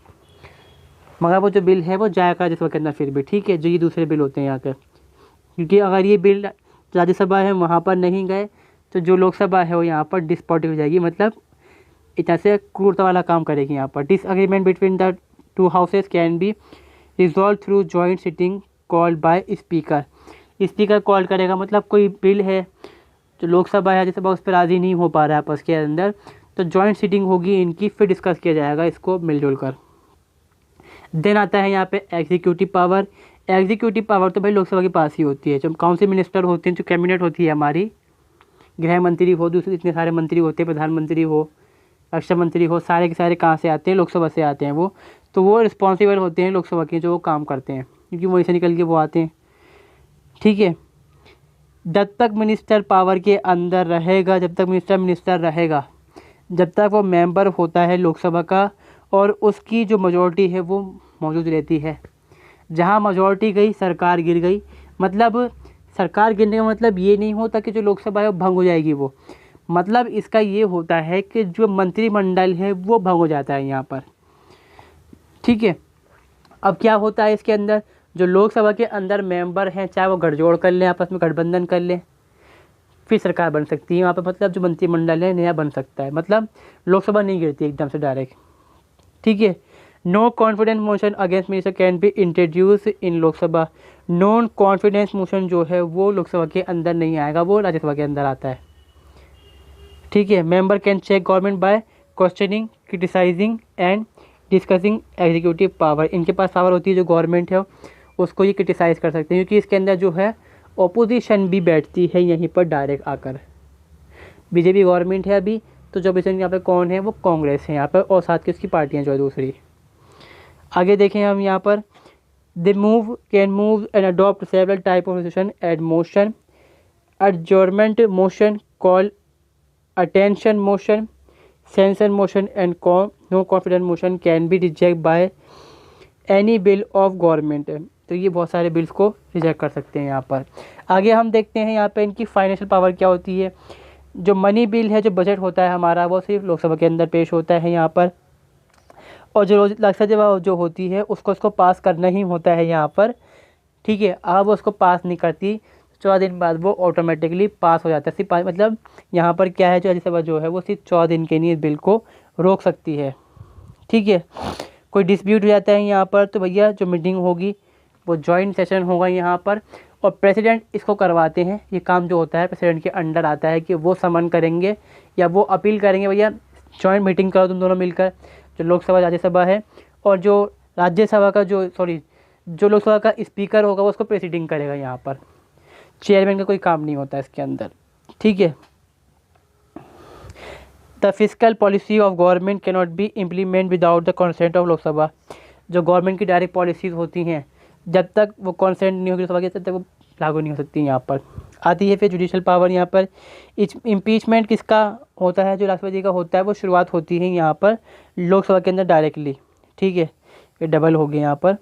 मगर वो जो बिल है वो जाएगा राज्यसभा के अंदर फिर भी। ठीक है, जो ये दूसरे बिल होते हैं यहाँ के, क्योंकि अगर ये बिल राज्यसभा है वहाँ पर नहीं गए तो जो लोकसभा है वो यहाँ पर डिस्पोर्टिव हो जाएगी, मतलब इतना से क्रूरता वाला काम करेगी यहाँ पर। Disagreement between the two houses can be resolve through joint sitting called by speaker. Speaker call करेगा, मतलब कोई बिल है जो लोकसभा है राज्यसभा उस पर राज़ी नहीं हो पा रहा है आपस के अंदर, तो जॉइंट सीटिंग होगी इनकी, फिर डिस्कस किया जाएगा इसको मिलजुल कर। देन आता है यहाँ पे एग्जीक्यूटिव पावर। एग्जीक्यूटिव पावर तो भाई लोकसभा के पास ही होती है। जो काउंसिल मिनिस्टर होते हैं, जो कैबिनेट होती है हमारी, गृह मंत्री हो, दूसरे इतने सारे मंत्री होते हैं, प्रधानमंत्री हो, रक्षा मंत्री हो, सारे के सारे कहाँ से आते हैं, लोकसभा से आते हैं वो। तो वो रिस्पॉन्सिबल होते हैं लोकसभा के, जो वो काम करते हैं, क्योंकि वहीं से निकल के वो आते हैं। ठीक है, जब तक मिनिस्टर पावर के अंदर रहेगा, जब तक मिनिस्टर रहेगा, जब तक वो मेंबर होता है लोकसभा का और उसकी जो मेजॉरिटी है वो मौजूद रहती है। जहाँ मेजॉरिटी गई सरकार गिर गई, मतलब सरकार गिरने का मतलब ये नहीं होता कि जो लोकसभा है वो भंग हो जाएगी, वो मतलब इसका ये होता है कि जो मंत्रिमंडल है वो भंग हो जाता है यहाँ पर। ठीक है, अब क्या होता है इसके अंदर, जो लोकसभा के अंदर मेंबर हैं चाहे वो गठजोड़ कर लें, आपस में गठबंधन कर लें, फिर सरकार बन सकती है वहाँ पर, मतलब जो मंत्रिमंडल है नया बन सकता है, मतलब लोकसभा नहीं गिरती एकदम से डायरेक्ट। ठीक है, no confidence motion against minister can be introduce in Lok Sabha. Non confidence motion जो है वो लोकसभा के अंदर नहीं आएगा, वो राज्यसभा के अंदर आता है। ठीक है, member can check government by questioning, criticising and discussing executive power. इनके पास पावर होती है जो गवर्नमेंट है उसको ये क्रिटिसाइज़ कर सकते हैं, क्योंकि इसके अंदर जो है ओपोजिशन भी बैठती है यहीं पर डायरेक्ट आकर। बीजेपी गवर्नमेंट है अभी, तो जो अपोजिशन यहाँ पर कौन है वो कांग्रेस है यहाँ पर, और साथ की उसकी पार्टियाँ जो है दूसरी। आगे देखें हम यहाँ पर, they move can move and adopt several type of resolution and motion, adjournment motion, call attention motion, censure motion and no confidence motion can be reject by any bill of government. तो ये बहुत सारे bills को reject कर सकते हैं यहाँ पर। आगे हम देखते हैं यहाँ पे इनकी फाइनेंशियल पावर क्या होती है। जो मनी बिल है, जो बजट होता है हमारा, वो सिर्फ लोकसभा के अंदर पेश होता है यहाँ पर, और जो राज्यसभा जो होती है उसको पास करना ही होता है यहाँ पर। ठीक है, अब उसको पास नहीं करती, 14 दिन बाद वो ऑटोमेटिकली पास हो जाता है। सिर्फ मतलब यहाँ पर क्या है, जो राज्यसभा जो है वो सिर्फ 14 दिन के लिए इस बिल को रोक सकती है। ठीक है, कोई डिस्प्यूट हो जाता है यहाँ पर तो भैया जो मीटिंग होगी वो जॉइंट सेशन होगा यहाँ पर, और प्रेसिडेंट इसको करवाते हैं। ये काम जो होता है प्रेसिडेंट के अंडर आता है कि वो समन करेंगे या वो अपील करेंगे, भैया जॉइंट मीटिंग करो तुम दोनों मिलकर, जो लोकसभा राज्यसभा है। और जो राज्यसभा का जो लोकसभा का स्पीकर होगा वो उसको प्रेसिडिंग करेगा यहाँ पर। चेयरमैन का कोई काम नहीं होता इसके अंदर। ठीक है, the physical policy of government can not be implement without the consent of Lok Sabha. जो गवर्नमेंट की डायरेक्ट पॉलिसीज़ होती हैं जब तक वो कंसेंट नहीं होगी लोकसभा की तब तक वो लागू नहीं हो सकती। यहाँ पर आती है फिर जुडिशल पावर। यहाँ पर इम्पीचमेंट किसका होता है, जो राष्ट्रपति का होता है, वो शुरुआत होती है यहाँ पर लोकसभा के अंदर डायरेक्टली। ठीक है, ये डबल हो गया यहाँ पर।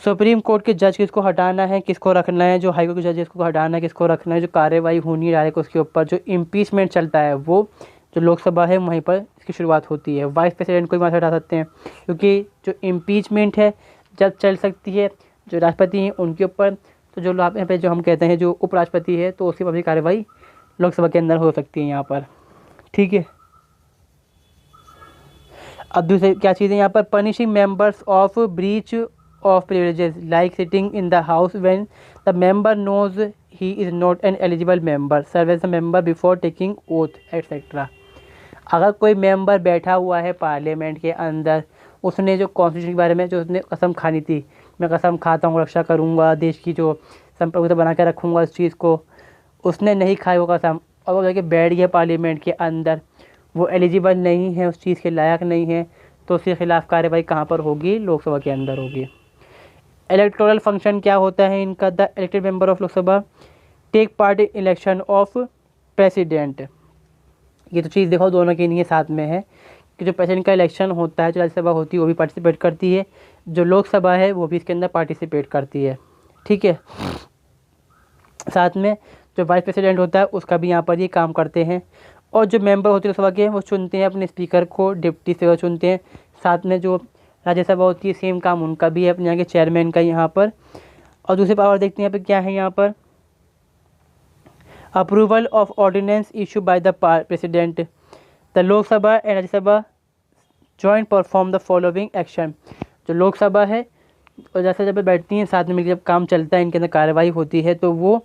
सुप्रीम कोर्ट के जज किसको हटाना है, किसको रखना है, जो हाईकोर्ट के जज किसको हटाना है, किसको रखना है, जो कार्रवाई होनी है डायरेक्ट उसके ऊपर जो इम्पीचमेंट चलता है वो जो लोकसभा है वहीं पर इसकी शुरुआत होती है। वाइस प्रेसिडेंट को भी वहाँ से हटा सकते हैं, क्योंकि जो इम्पीचमेंट है जब चल सकती है जो राष्ट्रपति हैं उनके ऊपर, तो जो यहाँ पे जो हम कहते हैं जो उपराष्ट्रपति है तो उसकी भी कार्रवाई लोकसभा के अंदर हो सकती है यहाँ पर। ठीक है, अब दूसरे क्या चीज़ है यहाँ पर, punishing members of breach of privileges like sitting in the house when the member knows he is not an eligible member, serve as a member before taking oath etc. अगर कोई मेंबर बैठा हुआ है पार्लियामेंट के अंदर, उसने जो constitution के बारे में जो उसने कसम खानी थी, मैं कसम खाता हूँ रक्षा करूँगा, देश की जो संप्रभुता बना के रखूँगा उस चीज़ को, उसने नहीं खाई वो कसम और वो जाके बैठ गया पार्लियामेंट के अंदर, वो एलिजिबल नहीं है, उस चीज़ के लायक नहीं है, तो उसके खिलाफ़ कार्रवाई कहाँ पर होगी, लोकसभा के अंदर होगी। इलेक्टोरल फंक्शन क्या होता है इनका, the elected member of Lok Sabha take part in election of president. ये तो चीज़ देखो दोनों के लिए साथ में है कि जो प्रेसिडेंट का इलेक्शन होता है, जो राज्यसभा होती है वो भी पार्टिसिपेट करती है, जो लोकसभा है वो भी इसके अंदर पार्टिसिपेट करती है। ठीक है, साथ में जो वाइस प्रेसिडेंट होता है उसका भी यहाँ पर ये काम करते हैं, और जो मेंबर होते हैं लोकसभा के वो चुनते हैं अपने स्पीकर को, डिप्टी स्पीकर चुनते हैं। साथ में जो राज्यसभा होती है सेम काम उनका भी है, अपने यहाँ के चेयरमैन का यहाँ पर। और दूसरी पावर देखते हैं यहाँ पर क्या है, यहाँ पर approval of ordinance issue by the president, the Lok Sabha and Rajya Sabha joint perform the following action. जो लोकसभा है और राज्यसभा जब बैठती हैं साथ में मिलकर जब काम चलता है, इनके अंदर कार्रवाई होती है, तो वो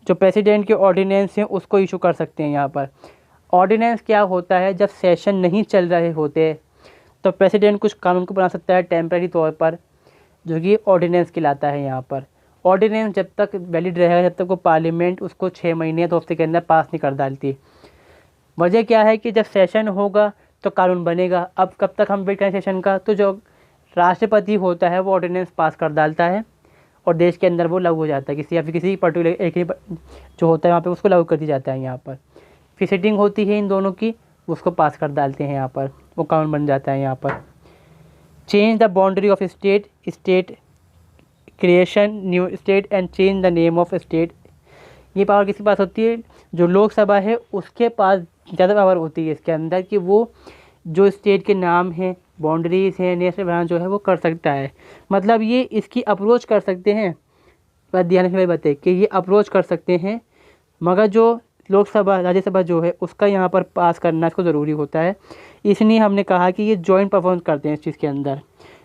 जो प्रेसिडेंट के ऑर्डिनेंस हैं उसको इशू कर सकते हैं। यहाँ पर ऑर्डिनेंस क्या होता है, जब सेशन नहीं चल रहे होते तो प्रेसिडेंट कुछ कानून को बना सकता है टेम्परेरी तौर पर, जो कि ऑर्डिनेंस कहलाता है। यहाँ पर ऑर्डिनेंस जब तक वैलिड रहेगा, जब तक वो पार्लियामेंट उसको 6 महीने या 2 हफ्ते के अंदर पास नहीं कर डालती। वजह क्या है कि जब सेशन होगा तो कानून बनेगा। अब कब तक हम वेट करें सेशन का, तो जो राष्ट्रपति होता है वो ऑर्डिनेंस पास कर डालता है और देश के अंदर वो लागू हो जाता है, किसी या फिर किसी पर्टिकुलर एक ही जो होता है वहाँ पे उसको लागू कर दिया जाता है। यहाँ पर फिर सिटिंग होती है इन दोनों की, उसको पास कर डालते हैं, यहाँ पर वो कानून बन जाता है। यहाँ पर change the boundary of state, state creation new state and change the name of state. ये पावर किसके पास होती है, जो लोकसभा है उसके पास ज़्यादा पावर होती है इसके अंदर, कि वो जो स्टेट के नाम हैं, बाउंड्रीज हैं, नेशनल बनाना जो है वो कर सकता है। मतलब ये इसकी अप्रोच कर सकते हैं, बात ध्यान से बताए कि ये अप्रोच कर सकते हैं, मगर जो लोकसभा राज्यसभा जो है उसका यहाँ पर पास करना इसको ज़रूरी होता है। इसलिए हमने कहा कि ये जॉइंट परफॉर्मेंस करते हैं इस चीज़ के अंदर।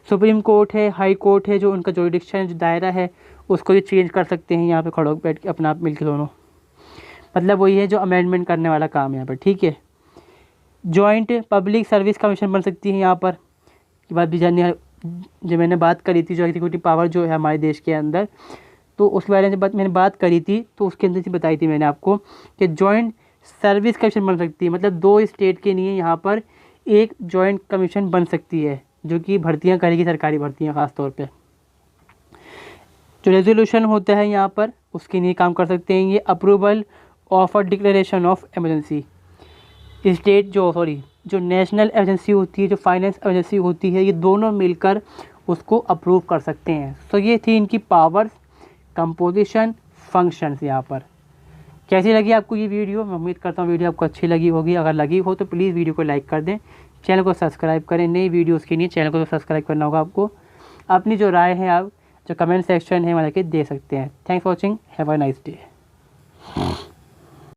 सुप्रीम कोर्ट है, हाई कोर्ट है, जो उनका जुरिडिक्शन जो दायरा है उसको ये चेंज कर सकते हैं यहाँ पे खड़े बैठ के अपना आप मिल के दोनों। मतलब वही है जो अमेंडमेंट करने वाला काम है यहाँ पर। ठीक है, जॉइंट पब्लिक सर्विस कमीशन बन सकती है यहाँ पर, की बात भी जाननी है। जो मैंने बात करी थी जो एग्जीक्यूटिव पावर जो है हमारे देश के अंदर, तो उसके बारे में मैंने बात करी थी, तो उसके अंदर से बताई थी मैंने आपको कि जॉइंट सर्विस कमीशन बन सकती है। मतलब 2 स्टेट के लिए यहाँ पर एक जॉइंट कमीशन बन सकती है जो कि भर्तियाँ करेगी, सरकारी भर्तियाँ ख़ास तौर पे। जो रेजोल्यूशन होता है यहाँ पर उसके लिए काम कर सकते हैं ये। Approval of a declaration of emergency, state जो नेशनल एमरजेंसी होती है, जो फाइनेंस एमरजेंसी होती है, ये दोनों मिलकर उसको अप्रूव कर सकते हैं। तो ये थी इनकी पावर्स, कंपोजिशन, फंक्शंस। यहाँ पर कैसी लगी आपको ये वीडियो, मैं उम्मीद करता हूँ वीडियो आपको अच्छी लगी होगी। अगर लगी हो तो प्लीज़ वीडियो को लाइक कर दें, चैनल को सब्सक्राइब करें। नई वीडियोस के लिए चैनल को सब्सक्राइब करना होगा आपको। अपनी जो राय है आप जो कमेंट सेक्शन है वहाँ जाके दे सकते हैं। Thanks for watching, have a nice day.